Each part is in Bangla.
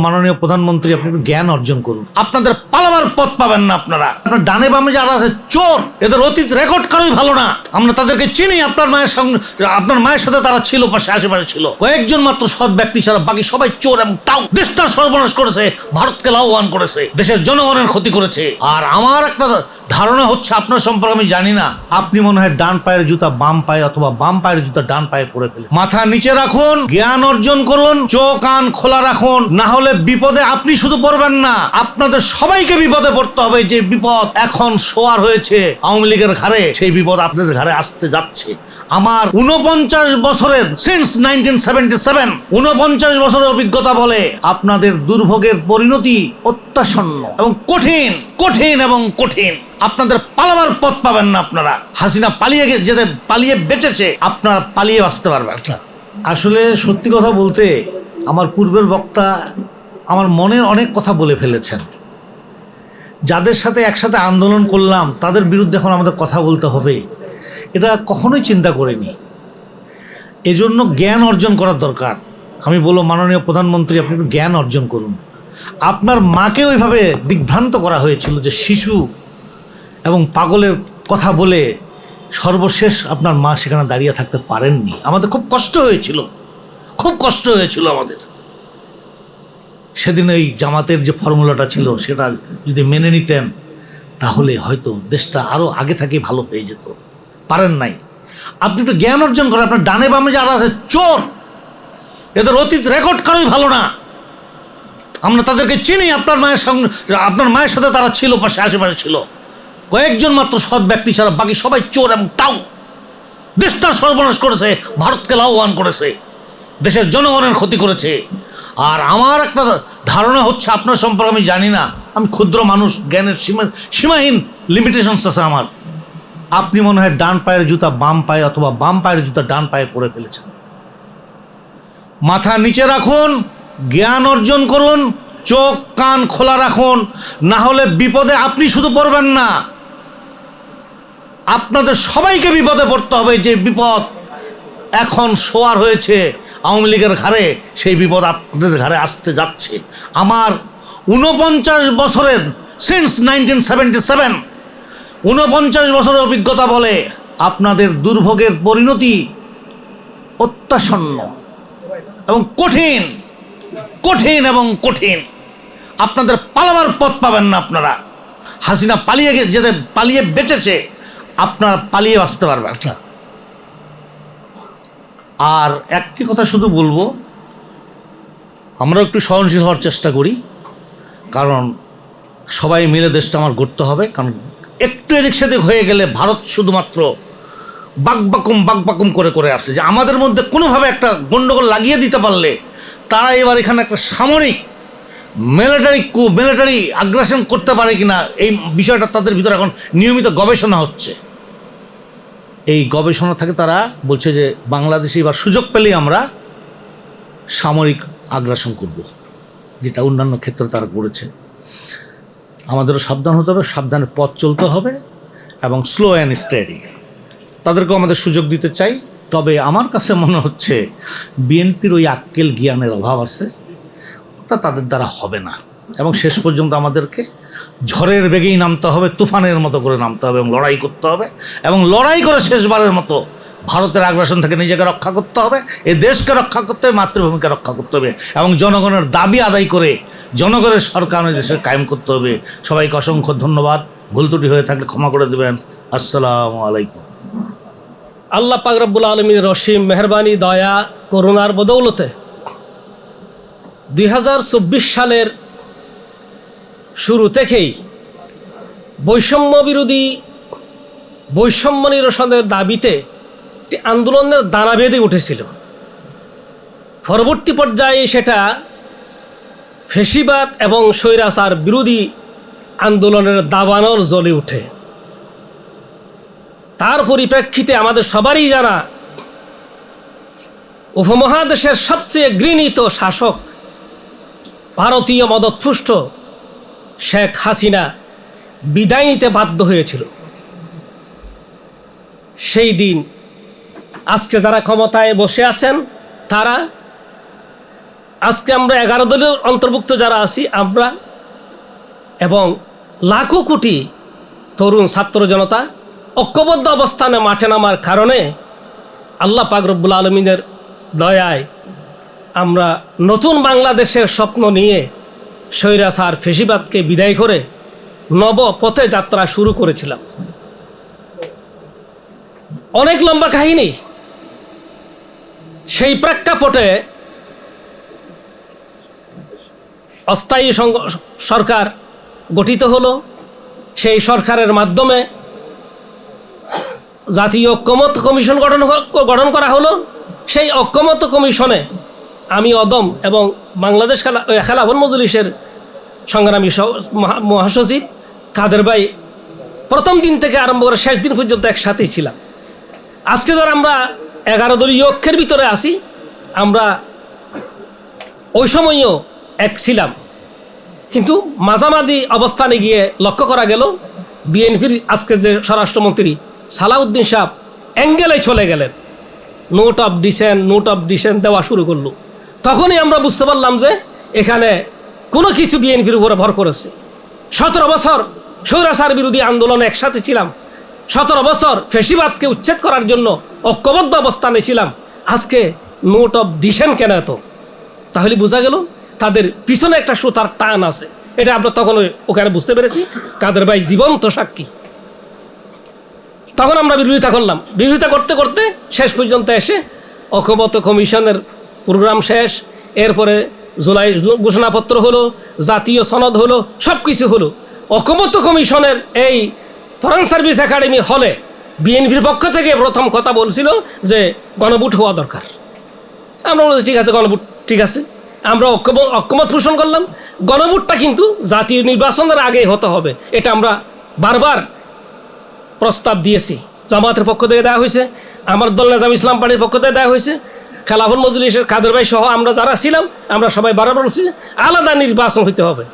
মাননীয় প্রধানমন্ত্রী, আপনি একটু জ্ঞান অর্জন করুন। আপনাদের পালাবার পথ পাবেন না। আপনারা আপনার ডানে বামে যারা আছে চোর, এদের অতীত রেকর্ড কারোই ভালো না। আমরা তাদেরকে চিনি। আপনার মায়ের সাথে তারা ছিল, পাশে আশেপাশে ছিল। কয়েকজন মাত্র সৎ ব্যক্তি ছাড়া বাকি সবাই চোর এবং তাও দেশটার সর্বনাশ করেছে, ভারতকে লাভবান করেছে, দেশের জনগণের ক্ষতি করেছে। আর আমার একটা ধারণা হচ্ছে, আপনার সম্পর্কে আমি জানি না, আপনি মনে হয় ডান পায়ের জুতা বাম পায়ে অথবা বাম পায়ের জুতা ডান পায়ে পরে ফেলে। মাথা নিচে রাখুন, জ্ঞান অর্জন করুন, চোখ কান খোলা রাখুন, না হলে বিপদে আপনি শুধু পড়বেন না, আপনাদের সবাইকে বিপদে পড়তে হবে। যে বিপদ এখন শোয়ার হয়েছে আওয়ামী লীগের ঘাড়ে, সেই বিপদ আপনাদের ঘাড়ে আসতে যাচ্ছে। আমার 49 বছরের সিন্স 1977 49 বছরের অভিজ্ঞতা বলে, আপনাদের দুর্ভোগের পরিণতি অত্যাসন্ন এবং কঠিন, কঠিন এবং কঠিন। আপনাদের পালাবার পথ পাবেন না। আপনারা হাসিনা পালিয়ে বেঁচেছে, আপনারা পালিয়ে বাঁচতে পারবেন না। আসলে সত্যি কথা বলতে, আমার পূর্বের বক্তা আমার মনের অনেক কথা বলে ফেলেছেন। যাদের সাথে একসাথে আন্দোলন করলাম তাদের বিরুদ্ধে এখন আমাদের কথা বলতে হবে, এটা কখনোই চিন্তা করিনি। এজন্য জ্ঞান অর্জন করার দরকার। আমি বলবো, মাননীয় প্রধানমন্ত্রী, আপনি একটু জ্ঞান অর্জন করুন। আপনার মাকে ওইভাবে দিগ্ভ্রান্ত করা হয়েছিল যে শিশু এবং পাগলের কথা বলে সর্বশেষ আপনার মা সেখানে দাঁড়িয়ে থাকতে পারেননি। আমাদের খুব কষ্ট হয়েছিল, খুব কষ্ট হয়েছিল আমাদের। সেদিন ওই জামাতের যে ফর্মুলাটা ছিল সেটা যদি মেনে নিতেন তাহলে হয়তো দেশটা আরো আগে থেকে ভালো হয়ে যেত। পারেন নাই। আপনি একটু জ্ঞান অর্জন করেন। আপনার ডানে বামে যারা আছে চোর, এদের অতীত রেকর্ড কারোই ভালো না। আমরা তাদেরকে চিনি। আপনার মায়ের সাথে তারা ছিল, পাশে আশেপাশে ছিল। কয়েকজন মাত্র সৎ ব্যক্তি ছাড়া বাকি সবাই চোর এবং তাও দেশটার সর্বনাশ করেছে, ভারতকে লাভবান করেছে, দেশের জনগণের ক্ষতি করেছে। আর আমার একটা ধারণা হচ্ছে, আপনার সম্পর্কে আমি জানি না, আমি ক্ষুদ্র মানুষ, জ্ঞানের সীমাহীন লিমিটেশনস আছে আমার। আপনি মনে হয় ডান পায়ের জুতা বাম পায়ে অথবা বাম পায়ের জুতা ডান পায়ে পরে ফেলেছেন। মাথা নিচে রাখুন, জ্ঞান অর্জন করুন, চোখ কান খোলা রাখুন, না হলে বিপদে আপনি শুধু পড়বেন না, আপনাদের সবাইকে বিপদে পড়তে হবে। যে বিপদ এখন শোয়ার হয়েছে আওয়ামী লীগের ঘাড়ে, সেই বিপদ আপনাদের ঘাড়ে আসতে যাচ্ছে। আমার 49 বছরের সিন্স 1977 49 বছরের অভিজ্ঞতা বলে, আপনাদের দুর্ভোগের পরিণতি অত্যাসন্ন এবং কঠিন, কঠিন এবং কঠিন। আপনাদের পালাবার পথ পাবেন না। আপনারা হাসিনা পালিয়ে বেঁচেছে, আপনারা পালিয়ে বাঁচতে পারবেন না। আর একটি কথা শুধু বলবো, আমরা একটু সহনশীল হওয়ার চেষ্টা করি, কারণ সবাই মিলে দেশটা আমার গড়তে হবে। কারণ একটু এদিক সেদিক হয়ে গেলে ভারত শুধুমাত্র বাকবাকুম করে আসছে, যে আমাদের মধ্যে কোনোভাবে একটা গণ্ডগোল লাগিয়ে দিতে পারলে তারা এবার এখানে একটা সামরিক মিলিটারি আগ্রাসন করতে পারে কিনা, এই বিষয়টা তাদের ভিতরে এখন নিয়মিত গবেষণা হচ্ছে। এই গবেষণা থেকে তারা বলছে যে বাংলাদেশে এবার সুযোগ পেলেই আমরা সামরিক আগ্রাসন করব, যেটা অন্যান্য ক্ষেত্রে তারা করেছে। আমাদেরও সাবধান হতে হবে, সাবধানে পথ চলতে হবে এবং স্লো অ্যান্ড স্টেডি। তাদেরকেও আমাদের সুযোগ দিতে চাই। তবে আমার কাছে মনে হচ্ছে বিএনপির ওই আক্কেল জ্ঞানের অভাব আছে, ওটা তাদের দ্বারা হবে না। এবং শেষ পর্যন্ত আমাদেরকে ঝড়ের বেগেই নামতে হবে, তুফানের মতো করে নামতে হবে এবং লড়াই করতে হবে। এবং লড়াই করে শেষবারের মতো ভারতের আগ্রাসন থেকে নিজেকে রক্ষা করতে হবে, এ দেশকে রক্ষা করতে হবে, মাতৃভূমিকে রক্ষা করতে হবে এবং জনগণের দাবি আদায় করে জনগণের সরকার দেশে কায়েম করতে হবে। সবাইকে অসংখ্য ধন্যবাদ। ভুল ত্রুটি হয়ে থাকলে ক্ষমা করে দেবেন। আসসালামু আলাইকুম। আল্লাহ পাক রব্বুল আলামিনের অসীম মেহেরবানি, দয়া, করুণার বদৌলতে 2024 সালের শুরু থেকেই বৈষম্য বিরোধী, বৈষম্য নিরসনের দাবিতে একটি আন্দোলনের দানা বেঁধে উঠেছিল। পরবর্তী পর্যায়ে সেটা ফেসিবাদ এবং স্বৈরাচার বিরোধী আন্দোলনের দাবানল জ্বলে ওঠে। তার পরিপ্রেক্ষিতে আমাদের সবারই জানা, উপমহাদেশের সবচেয়ে ঘৃণিত শাসক ভারতীয় মদতপুষ্ট শেখ হাসিনা বিদায় নিতে বাধ্য হয়েছিল। সেই দিন আজকে যারা ক্ষমতায় বসে আছেন তারা আজকে আমরা 11 দলের অন্তর্ভুক্ত যারা আছি আমরা এবং লাখো কোটি তরুণ ছাত্র জনতা ঐক্যবদ্ধ অবস্থানে মাঠে নামার কারণে আল্লাহ পাক রব্বুল আলমিনের দয়ায় আমরা নতুন বাংলাদেশের স্বপ্ন নিয়ে স্বৈরাচার ফেসিবাদকে বিদায় করে নব পথে যাত্রা শুরু করেছিলাম। অনেক লম্বা কাহিনী। সেই প্রেক্ষাপটে অস্থায়ী সরকার গঠিত হলো। সেই সরকারের মাধ্যমে জাতীয় ঐক্যমত কমিশন গঠন করা হলো। সেই ঐক্যমত কমিশনে আমি অদম এবং বাংলাদেশ খেলাফত মজলিসের সংগ্রামী মহাসচিব কাদের ভাই প্রথম দিন থেকে আরম্ভ করে শেষ দিন পর্যন্ত একসাথেই ছিলাম। আজকে যারা আমরা 11 দলীয় ঐক্যের ভিতরে আছি, আমরা ওই সময়ও এক ছিলাম, কিন্তু মাঝামাঝি অবস্থানে গিয়ে লক্ষ্য করা গেল বিএনপির আজকে যে স্বরাষ্ট্রমন্ত্রী সালাউদ্দিন সাহেব অ্যাঙ্গেলে চলে গেলেন, নোট অফ ডিসেন্ট দেওয়া শুরু করলো। তখনই আমরা বুঝতে পারলাম যে এখানে কোনো কিছু বিএনপির উপরে ভর করেছে। 17 বছর স্বৈরাচার বিরোধী আন্দোলনে একসাথে ছিলাম, 17 বছর ফেসিবাদকে উচ্ছেদ করার জন্য ঐক্যবদ্ধ অবস্থানে ছিলাম। আজকে নোট অফ ডিসেন্ট কেন এত? তাহলে বোঝা গেল তাদের পিছনে একটা সুতার টান আছে। এটা আমরা তখন ওখানে বুঝতে পেরেছি। কাদের ভাই জীবন্ত সাক্ষী। তখন আমরা বিরোধিতা করলাম, বিরোধিতা করতে করতে শেষ পর্যন্ত এসে ঐক্যমত কমিশনের প্রোগ্রাম শেষ। এরপরে জুলাই ঘোষণাপত্র হলো, জাতীয় সনদ হলো, সব কিছু হলো। ঐক্যমত কমিশনের এই ফরেন সার্ভিস একাডেমি হলে বিএনপির পক্ষ থেকে প্রথম কথা বলছিল যে গণভোট হওয়া দরকার। আমরা বলছি ঠিক আছে, গণভোট ঠিক আছে। আমরা ঐক্যমত পোষণ করলাম। গণভোটটা কিন্তু জাতীয় নির্বাচনের আগে হতে হবে, এটা আমরা বারবার প্রস্তাব দিয়েছি। জামাতের পক্ষ থেকে দেওয়া হয়েছে, আমার দল নেজাম ইসলাম পার্টির পক্ষ থেকে দেওয়া হয়েছে, খেলাফত মজলিসের কাদের ভাই সহ আমরা যারা ছিলাম আমরা সবাই বারবার বলছি আলাদা নির্বাচন হইতে হবে।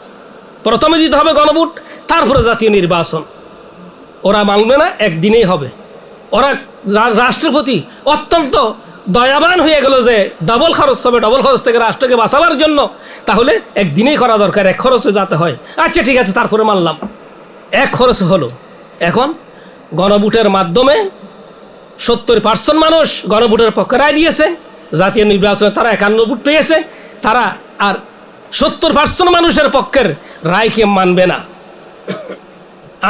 প্রথমে দিতে হবে গণভোট, তারপরে জাতীয় নির্বাচন। ওরা মানবে না, একদিনেই হবে। ওরা রাষ্ট্রের প্রতি অত্যন্ত দয়াবান হয়ে গেল যে ডবল খরচ হবে, ডবল খরচ থেকে রাষ্ট্রকে বাঁচাবার জন্য তাহলে একদিনেই করা দরকার, এক খরচে যাতে হয়। আচ্ছা ঠিক আছে, তারপরে মানলাম, এক খরচ হলো। এখন গণভোটের মাধ্যমে 70% মানুষ গণভোটের পক্ষে রায় দিয়েছে। জাতীয় নির্বাচনে তারা 51 ভোট পেয়েছে। তারা আর 70% মানুষের পক্ষের রায়কে মানবে না।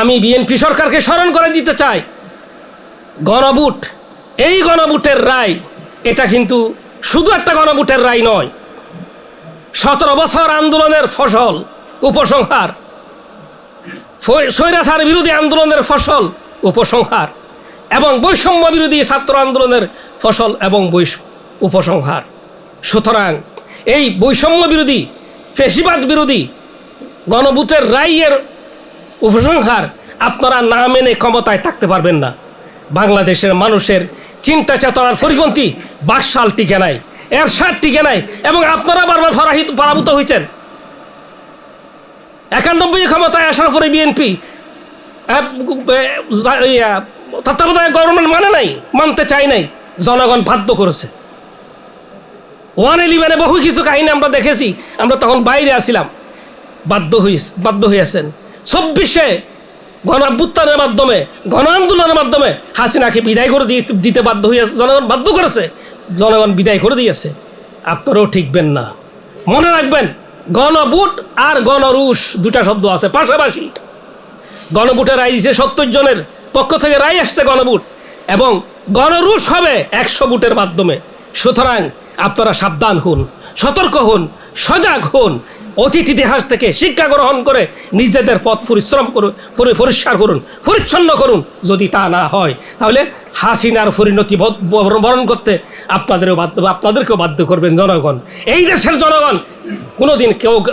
আমি বিএনপি সরকারকে স্মরণ করে দিতে চাই, গণভোট, এই গণভোটের রায় এটা কিন্তু শুধু একটা গণভোটের রায় নয়, 17 বছর আন্দোলনের ফসল, উপসংহার, স্বৈরাচার বিরোধী আন্দোলনের ফসল, উপসংহার, এবং বৈষম্য বিরোধী ছাত্র আন্দোলনের ফসল এবং উপসংহার। সুতরাং এই বৈষম্য বিরোধী, ফেসিবাদ বিরোধী গণভোটের রায়ের উপসংহার আপনারা না মেনে ক্ষমতায় থাকতে পারবেন না। বাংলাদেশের মানুষের চিন্তা চেতনার পরিপন্থী বাকশাল টিকে নাই, এরশাদ টিকে নাই, এবং আপনারা বারবার পরাভূত হয়েছেন। 91 ক্ষমতায় আসার পরে বিএনপি তত্ত্বাবধায়ক গভর্নমেন্ট মানতে চাই নাই, জনগণ বাধ্য করেছে। 111 বহু কিছু কাহিনী আমরা দেখেছি, আমরা তখন বাইরে আসছিলাম, বাধ্য হয়েছেন। 24-এ গণ অভ্যুত্থানের মাধ্যমে, গণ আন্দোলনের মাধ্যমে হাসিনাকে বিদায় করে দিতে বাধ্য হয়েছে, জনগণ বাধ্য করেছে, জনগণ বিদায় করে দিয়েছে। আপনারাও ঠিকবেন না, মনে রাখবেন গণভোট আর গণরুশ দুটা শব্দ আছে পাশাপাশি। গণভোটের রায় দিয়েছে 70 জনের পক্ষ থেকে রায় আসছে গণভোট, এবং গণরুশ হবে 100 ভোটের মাধ্যমে। সুতরাং আপনারা সাবধান হন, সতর্ক হন, সজাগ হন, অতীত ইতিহাস থেকে শিক্ষা গ্রহণ করে নিজেদের পথ পরিষ্কার করুন, পরিচ্ছন্ন করুন। যদি তা না হয় তাহলে হাসিনার পরিণতি বরণ করতে আপনাদেরকেও বাধ্য করবেন জনগণ। এই দেশের জনগণ কোনোদিন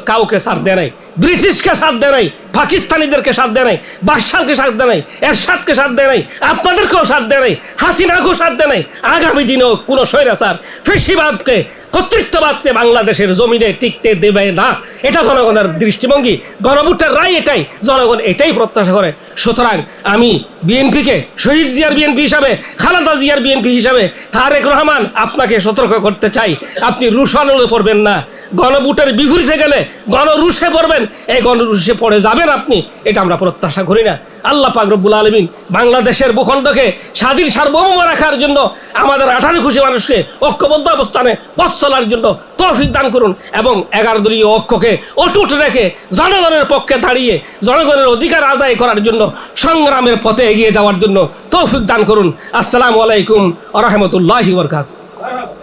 কাউকে সাথ দেয় নাই, ব্রিটিশকে সাথ দেয় নাই, পাকিস্তানিদেরকে সাথ দেয় নাই, বাদশাহকে সাথ দেয় নাই, এরশাদকে সাথ দেয় নাই, আপনাদেরকেও সাথ দেয় নাই, হাসিনাকেও সাথ দেয় নাই। আগামী দিনেও কোনো স্বৈরাচার ফেসিবাদকে কর্তৃত্ববাদকে বাংলাদেশের জমিনে টিকতে দেবে না, এটা জনগণের দৃষ্টিভঙ্গি। গণভোটের রায় এটাই, জনগণ এটাই প্রত্যাশা করে। সুতরাং আমি বিএনপিকে, শহীদ জিয়ার বিএনপি হিসাবে, খালেদা জিয়ার বিএনপি হিসাবে, তারেক রহমান, আপনাকে সতর্ক করতে চাই, আপনি রুশানুলে পড়বেন না। গণভোটের বিপরীতে গেলে গণরুষে পড়বেন, এই গণরুষে পড়ে যাবেন আপনি, এটা আমরা প্রত্যাশা করি না। আল্লাহ পাক রব্বুল আলামিন বাংলাদেশের ভূখণ্ডকে স্বাধীন সার্বভৌম রাখার জন্য আমাদের 18 কোটি মানুষকে ঐক্যবদ্ধ অবস্থানে পথ চলার জন্য তৌফিক দান করুন, এবং 11 দলীয় ঐক্যকে অটুট রেখে জনগণের পক্ষে দাঁড়িয়ে জনগণের অধিকার আদায় করার জন্য সংগ্রামের পথে এগিয়ে যাওয়ার জন্য তৌফিক দান করুন। আসসালামু আলাইকুম ওয়া রাহমাতুল্লাহি ওয়া বারাকাতুহু।